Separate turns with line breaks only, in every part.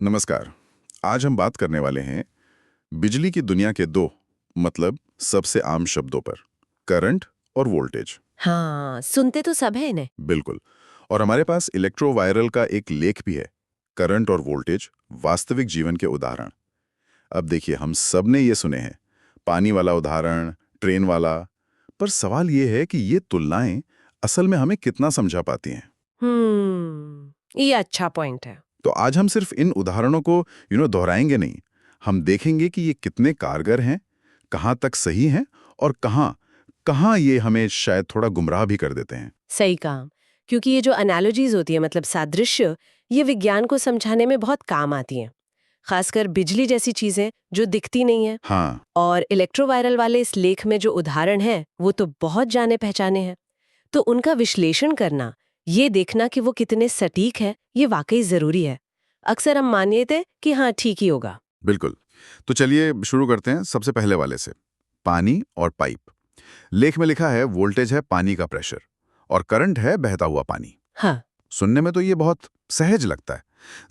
नमस्कार। आज हम बात करने वाले हैं बिजली की दुनिया के दो मतलब सबसे आम शब्दों पर, करंट और वोल्टेज।
हाँ, सुनते तो सब है इन्हें।
बिल्कुल। और हमारे पास इलेक्ट्रोवायरल का एक लेख भी है, करंट और वोल्टेज वास्तविक जीवन के उदाहरण। अब देखिए, हम सब ने ये सुने हैं, पानी वाला उदाहरण, ट्रेन वाला, पर सवाल ये है कि ये तुलनाएं असल में हमें कितना समझा पाती हैं।
ये अच्छा पॉइंट है।
तो आज हम सिर्फ इन उदाहरणों को दोहराएंगे नहीं, हम देखेंगे कि ये कितने कारगर हैं, कहाँ तक सही हैं और कहाँ कहाँ ये हमें शायद थोड़ा गुमराह भी कर देते हैं।
सही कहा। क्योंकि ये जो एनालॉजीज होती है मतलब सादृश्य, ये विज्ञान को समझाने में बहुत काम आती हैं। खासकर बिजली जैसी चीजें जो दिखती नहीं है।
हाँ,
और इलेक्ट्रोवायरल वाले इस लेख में जो उदाहरण हैं, वो तो बहुत जाने पहचाने हैं। तो उनका विश्लेषण करना, ये देखना कि वो कितने सटीक है, ये वाकई जरूरी है। अक्सर हम मान लेते कि हाँ ठीक ही होगा।
बिल्कुल। तो चलिए शुरू करते हैं सबसे पहले वाले से, पानी और पाइप। लेख में लिखा है वोल्टेज है पानी का प्रेशर और करंट है बहता हुआ पानी।
हाँ।
सुनने में तो ये बहुत सहज लगता है,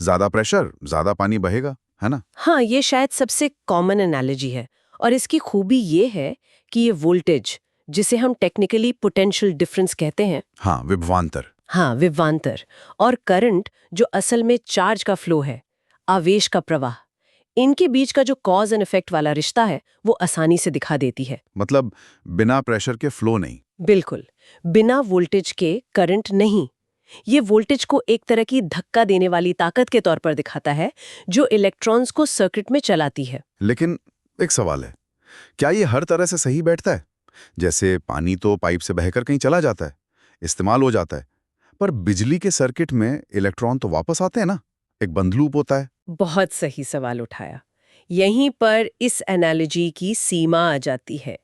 ज्यादा प्रेशर ज्यादा पानी बहेगा, है ना?
हाँ, ये शायद सबसे कॉमन एनालॉजी है। और इसकी खूबी ये है कि ये वोल्टेज, जिसे हम टेक्निकली पोटेंशियल डिफरेंस कहते हैं,
हाँ, विभवांतर।
हाँ विभवांतर, और करंट जो असल में चार्ज का फ्लो है, आवेश का प्रवाह, इनके बीच का जो कॉज एंड इफेक्ट वाला रिश्ता है, वो आसानी से दिखा देती है।
मतलब बिना प्रेशर के फ्लो नहीं।
बिल्कुल, बिना वोल्टेज के करंट नहीं। ये वोल्टेज को एक तरह की धक्का देने वाली ताकत के तौर पर दिखाता है, जो इलेक्ट्रॉन्स को सर्किट में चलाती है।
लेकिन एक सवाल है, क्या ये हर तरह से सही बैठता है? जैसे पानी तो पाइप से बहकर कहीं चला जाता है, इस्तेमाल हो जाता है, पर बिजली के सर्किट में इलेक्ट्रॉन तो वापस आते हैं ना, एक बंद लूप होता है।
बहुत सही सवाल उठाया। यहीं पर इस एनालॉजी की सीमा आ जाती है।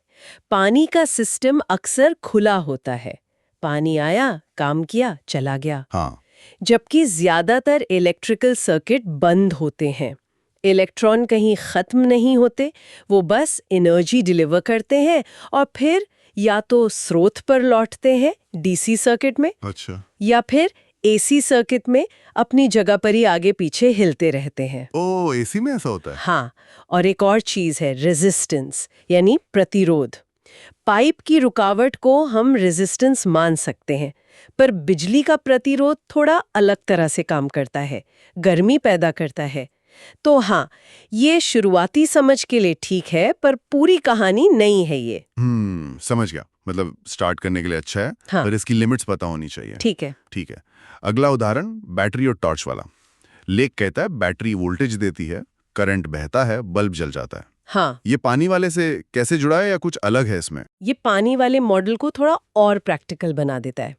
पानी का सिस्टम अक्सर खुला होता है। पानी आया, काम किया, चला गया।
हाँ,
जबकि ज्यादातर इलेक्ट्रिकल सर्किट बंद होते हैं। इलेक्ट्रॉन कहीं खत्म नहीं होते, वो बस एनर्जी डिलीवर करते हैं और फिर या तो स्रोत पर लौटते हैं डीसी सर्किट में,
अच्छा।
या फिर एसी सर्किट में अपनी जगह पर ही आगे पीछे हिलते रहते हैं।
ओ, एसी में ऐसा होता है?
हाँ, और एक और चीज है रेजिस्टेंस, यानी प्रतिरोध। पाइप की रुकावट को हम रेजिस्टेंस मान सकते हैं, पर बिजली का प्रतिरोध थोड़ा अलग तरह से काम करता है, गर्मी पैदा करता है। तो हाँ, ये शुरुआती समझ के लिए ठीक है, पर पूरी कहानी नहीं है ये।
समझ गया। मतलब स्टार्ट करने के लिए अच्छा है,
हाँ,
पर इसकी लिमिट्स पता होनी चाहिए।
ठीक है।
ठीक है। अगला उदाहरण बैटरी और टॉर्च वाला। लेख कहता है बैटरी वोल्टेज देती है, करंट बहता है, बल्ब जल जाता है।
हाँ,
ये पानी वाले से कैसे जुड़ा है या कुछ अलग है इसमें?
ये पानी वाले मॉडल को थोड़ा और प्रैक्टिकल बना देता है।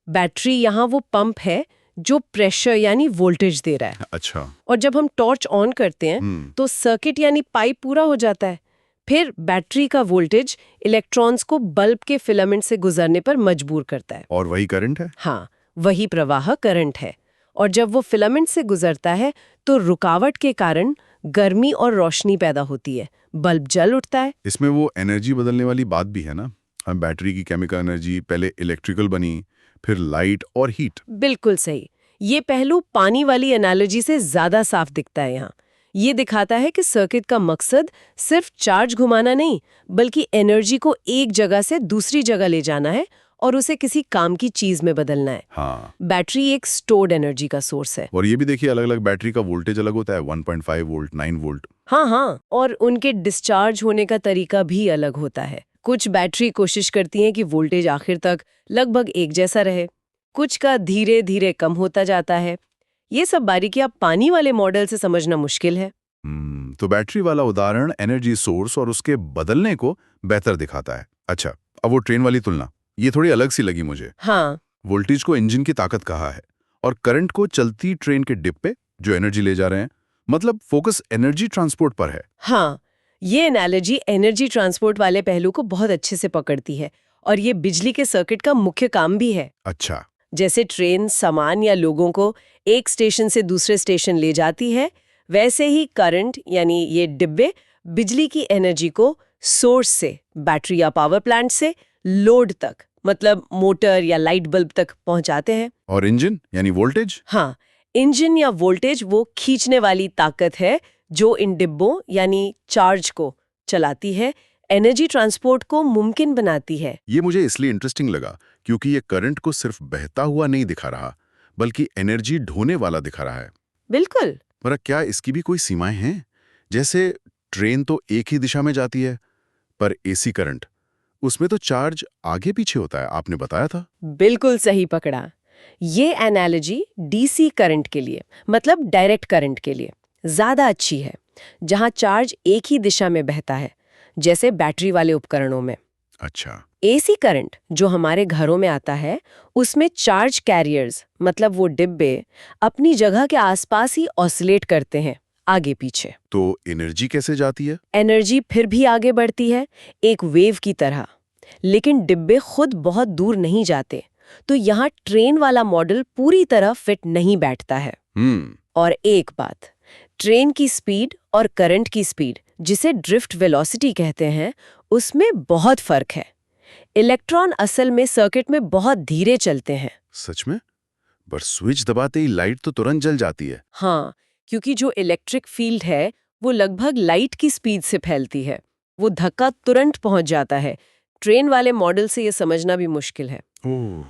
बैटरी यहाँ वो पंप है जो प्रेशर यानी वोल्टेज दे रहा है।
अच्छा।
और जब हम टॉर्च ऑन करते हैं तो सर्किट यानी पाइप पूरा हो जाता है। फिर बैटरी का वोल्टेज इलेक्ट्रॉन्स को बल्ब के फिलामेंट से गुजरने पर मजबूर करता है।
और वही करंट है?
हाँ, वही प्रवाह करंट है। और जब वो फिलामेंट से गुजरता है तो रुकावट के कारण गर्मी और रोशनी पैदा होती है, बल्ब जल उठता है।
इसमें वो एनर्जी बदलने वाली बात भी है ना? बैटरी की केमिकल एनर्जी पहले इलेक्ट्रिकल बनी, फिर लाइट और हीट।
बिल्कुल सही। ये पहलू पानी वाली एनालॉजी से ज्यादा साफ दिखता है यहाँ। ये दिखाता है कि सर्किट का मकसद सिर्फ चार्ज घुमाना नहीं, बल्कि एनर्जी को एक जगह से दूसरी जगह ले जाना है और उसे किसी काम की चीज में बदलना है।
हाँ।
बैटरी एक स्टोर्ड एनर्जी का सोर्स है।
और ये भी देखिए, अलग अलग बैटरी का वोल्टेज अलग होता है, 1.5 वोल्ट, 9 वोल्ट।
हाँ हाँ, और उनके डिस्चार्ज होने का तरीका भी अलग होता है। कुछ बैटरी कोशिश करती हैं कि वोल्टेज आखिर तक लगभग एक जैसा रहे, कुछ का धीरे धीरे कम होता जाता है। ये सब बारीकियां पानी वाले मॉडल से समझना मुश्किल है।
तो बैटरी वाला उदाहरण एनर्जी सोर्स और उसके बदलने को बेहतर दिखाता है। अच्छा, अब वो ट्रेन वाली तुलना, ये थोड़ी अलग सी लगी मुझे।
हाँ,
वोल्टेज को इंजन की ताकत कहा है और करंट को चलती ट्रेन के डिब्बे जो एनर्जी ले जा रहे हैं। मतलब फोकस एनर्जी ट्रांसपोर्ट पर है।
हाँ, ये एनालॉजी एनर्जी ट्रांसपोर्ट वाले पहलू को बहुत अच्छे से पकड़ती है और ये बिजली के सर्किट का मुख्य काम भी है।
अच्छा।
जैसे ट्रेन सामान या लोगों को एक स्टेशन से दूसरे स्टेशन ले जाती है, वैसे ही करंट यानी ये डिब्बे बिजली की एनर्जी को सोर्स से, बैटरी या पावर प्लांट से लोड तक, मतलब मोटर या लाइट बल्ब तक पहुंचाते हैं।
और इंजन यानी वोल्टेज?
हाँ, इंजन या वोल्टेज वो खींचने वाली ताकत है जो इन डिब्बों यानी चार्ज को चलाती है, एनर्जी ट्रांसपोर्ट को मुमकिन बनाती है।
ये मुझे इसलिए इंटरेस्टिंग लगा क्योंकि ये करंट को सिर्फ बहता हुआ नहीं दिखा रहा, बल्कि एनर्जी ढोने वाला दिखा रहा है।
बिल्कुल।
पर क्या इसकी भी कोई सीमाएं हैं? जैसे ट्रेन तो एक ही दिशा में जाती है, पर एसी करंट, उसमें तो चार्ज आगे पीछे होता है, आपने बताया था।
बिल्कुल सही पकड़ा। ये एनालॉजी डीसी करंट के लिए, मतलब डायरेक्ट करंट के लिए ज्यादा अच्छी है, जहां चार्ज एक ही दिशा में बहता है, जैसे बैटरी वाले उपकरणों में।
अच्छा।
एसी करंट जो हमारे घरों में आता है, उसमें चार्ज कैरियर्स, मतलब वो डिब्बे, अपनी जगह के आसपास ही ऑसिलेट करते हैं, आगे पीछे।
तो एनर्जी कैसे जाती है?
एनर्जी फिर भी आगे बढ़ती है, एक वेव की तरह। लेकिन डिब्बे खुद बहुत दूर नहीं जाते, तो यहाँ ट्रेन वाला मॉडल पूरी तरह फिट नहीं बैठता है। और एक बात, ट्रेन की स्पीड और करंट की स्पीड, जिसे ड्रिफ्ट वेलोसिटी कहते हैं, उसमें बहुत फर्क है। इलेक्ट्रॉन असल में सर्किट में बहुत धीरे चलते हैं।
सच में? पर स्विच दबाते ही लाइट तो तुरंत जल जाती है।
हाँ, क्योंकि जो इलेक्ट्रिक फील्ड है वो लगभग लाइट की स्पीड से फैलती है। वो धक्का तुरंत पहुंच जाता है। ट्रेन वाले मॉडल से ये समझना भी मुश्किल है।
ओह,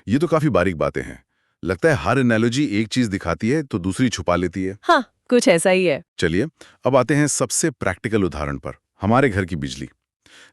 ये तो काफी बारीक बातें हैं। लगता है हर एनालॉजी एक चीज दिखाती है तो दूसरी छुपा लेती है।
हाँ, कुछ ऐसा ही है।
चलिए, अब आते हैं सबसे प्रैक्टिकल उदाहरण पर, हमारे घर की बिजली।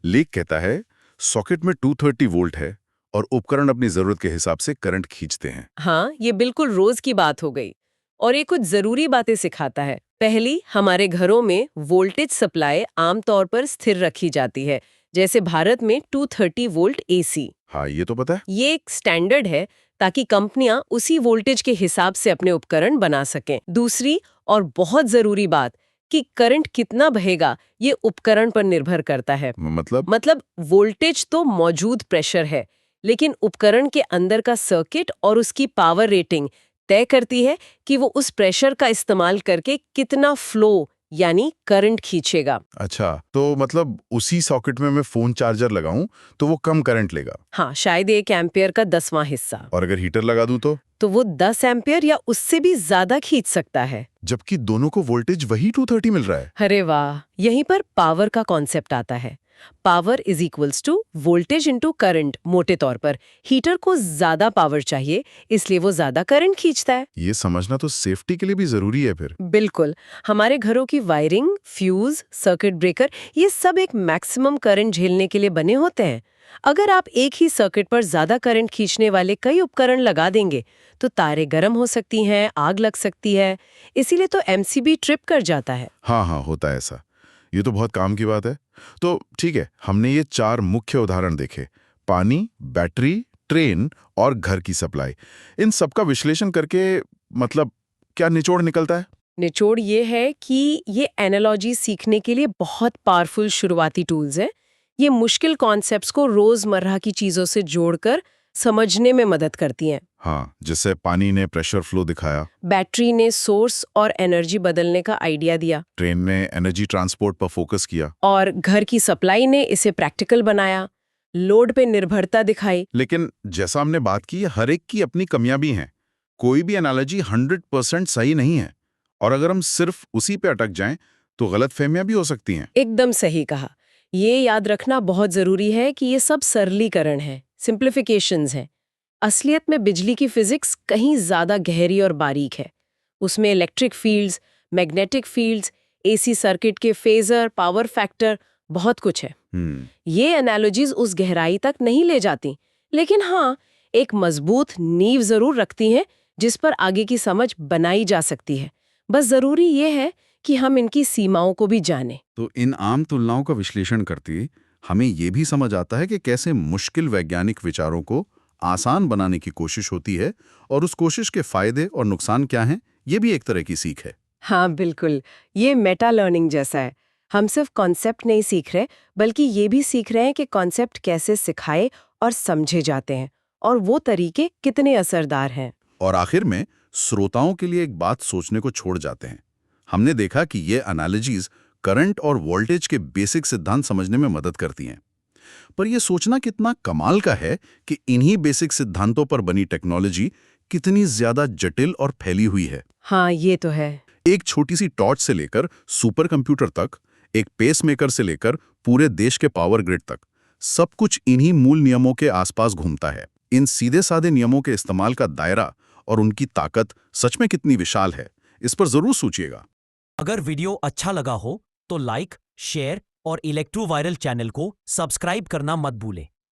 लेख कहता है सॉकेट में 230 वोल्ट है और उपकरण अपनी जरूरत के हिसाब से करंट खींचते हैं।
हाँ, ये बिल्कुल रोज की बात हो गई। और ये कुछ जरूरी बातें सिखाता है। पहली, हमारे घरों में वोल्टेज सप्लाई आमतौर पर स्थिर रखी जाती है, जैसे भारत में 230 वोल्ट एसी।
हाँ, ये तो पता है।
ये एक स्टैंडर्ड है ताकि कंपनियां उसी वोल्टेज के हिसाब से अपने उपकरण बना सकें। दूसरी और बहुत जरूरी बात कि करंट कितना बहेगा ये उपकरण पर निर्भर करता है।
मतलब
वोल्टेज तो मौजूद प्रेशर है, लेकिन उपकरण के अंदर का सर्किट और उसकी पावर रेटिंग तय करती है कि वो उस प्रेशर का इस्तेमाल करके कितना फ्लो यानी करंट खींचेगा।
अच्छा, तो मतलब उसी सॉकेट में मैं फोन चार्जर लगाऊं तो वो कम करंट लेगा।
हाँ, शायद 1 एम्पियर का 10वां हिस्सा।
और अगर हीटर लगा दूं तो
वो 10 एम्पियर या उससे भी ज्यादा खींच सकता है।
जबकि दोनों को वोल्टेज वही 230 मिल रहा है।
अरे वाह, यहीं पर पावर का कॉन्सेप्ट आता है। Power is equals to voltage into current. मोटे तौर पर हीटर को ज्यादा पावर चाहिए, इसलिए वो ज्यादा करंट खींचता है।
ये समझना तो सेफ्टी के लिए भी जरूरी है फिर।
बिल्कुल। हमारे घरों की वायरिंग, फ्यूज, सर्किट ब्रेकर, ये सब एक मैक्सिमम करंट झेलने के लिए बने होते हैं। अगर आप एक ही सर्किट पर ज्यादा करंट खींचने वाले कई उपकरण लगा देंगे तो तारें गर्म हो सकती हैं, आग लग सकती है। इसीलिए तो एमसीबी ट्रिप कर जाता है।
हाँ, होता है ऐसा। ये तो बहुत काम की बात है। तो ठीक है, हमने ये 4 मुख्य उदाहरण देखे, पानी, बैटरी, ट्रेन और घर की सप्लाई। इन सबका विश्लेषण करके मतलब क्या निचोड़ निकलता है?
निचोड़ ये है कि ये एनालॉजी सीखने के लिए बहुत पावरफुल शुरुआती टूल्स हैं। ये मुश्किल कॉन्सेप्ट्स को रोजमर्रा की चीजों से जोड़कर समझने में मदद करती हैं।
हाँ, जैसे पानी ने प्रेशर फ्लो दिखाया,
बैटरी ने सोर्स और एनर्जी बदलने का आइडिया दिया,
ट्रेन ने एनर्जी ट्रांसपोर्ट पर फोकस किया,
और घर की सप्लाई ने इसे प्रैक्टिकल बनाया, लोड पे निर्भरता दिखाई।
लेकिन जैसा हमने बात की, हर एक की अपनी कमियां भी हैं। कोई भी एनालॉजी 100% सही नहीं है, और अगर हम सिर्फ उसी पे अटक जाएं तो गलतफहमियां भी हो सकती हैं।
एकदम सही कहा। ये याद रखना बहुत जरूरी है कि ये सब सरलीकरण है, सिंप्लीफिकेशंस हैं। असलियत में बिजली की फिजिक्स कहीं ज्यादा गहरी और बारीक है। उसमें electric fields, magnetic fields, AC circuit के फेजर, पावर फैक्टर, बहुत कुछ है। ये एनालॉजीज उस गहराई तक नहीं ले जाती, लेकिन हाँ, एक मजबूत नींव जरूर रखती हैं जिस पर आगे की समझ बनाई जा सकती है। बस जरूरी ये है कि हम इनकी सीमाओं को भी जानें।
तो इन आम तुलनाओं का विश्लेषण करके हमें ये भी समझ आता है कि कैसे मुश्किल वैज्ञानिक विचारों को आसान बनाने की कोशिश होती है, और उस कोशिश के फायदे और नुकसान क्या हैं, ये भी एक तरह की सीख है।
हाँ बिल्कुल, ये मेटा लर्निंग जैसा है। हम सिर्फ कॉन्सेप्ट नहीं सीख रहे, बल्कि ये भी सीख रहे हैं कि कॉन्सेप्ट कैसे सिखाए और समझे जाते हैं, और वो तरीके कितने असरदार हैं।
और आखिर में श्रोताओं के लिए एक बात सोचने को छोड़ जाते हैं। हमने देखा कि ये एनालॉजीज करंट और वोल्टेज के बेसिक सिद्धांत समझने में मदद करती हैं, पर यह सोचना कितना कमाल का है कि इन्हीं बेसिक सिद्धांतों पर बनी टेक्नोलॉजी कितनी ज्यादा जटिल और फैली हुई है।
हाँ, ये तो है।
एक छोटी सी टॉर्च से लेकर सुपर कंप्यूटर तक, एक पेसमेकर से लेकर पूरे देश के पावर ग्रिड तक, सब कुछ इन्हीं मूल नियमों के आसपास घूमता है। इन सीधे साधे नियमों के इस्तेमाल का दायरा और उनकी ताकत सच में कितनी विशाल है, इस पर जरूर सोचिएगा।
अगर वीडियो अच्छा लगा हो तो लाइक, शेयर और इलेक्ट्रो वायरल चैनल को सब्सक्राइब करना मत भूलें।